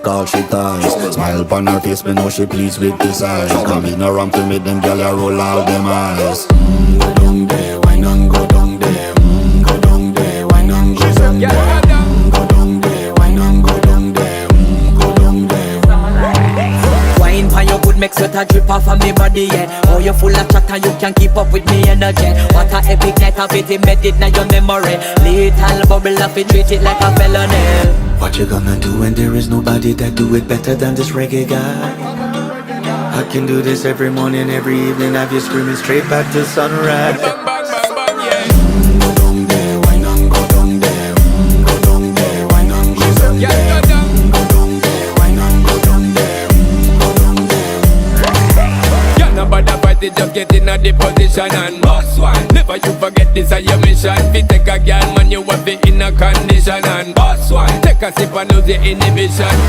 all she ties. Smile upon her face, me know she pleased with this eyes. Come in around to make them gyal a roll out them eyes. Go down there, why not go down there? Go down there, why not go down there? Go down there, why not go down there? Go down there. Wine for your good make sweat a drip off of me body, yeah. Oh, you full of chatter, you can keep up with me energy. What a epic night of it, embedded in your memory. Little bubble of it, treat it like a felony. What you gonna do when there is nobody that do it better than this reggae guy? I can do this every morning, every evening, have you screaming straight back to sunrise. Go down there, why not go down there? Go down there, why not go down there? Go down there, why not go down there? Go down there. Yeah, nobody fight it, just get in a the position and boss one. Never you forget this is your mission. Fi take a girl, man, you have it in a condition and boss one. Take a sip and lose your inhibition.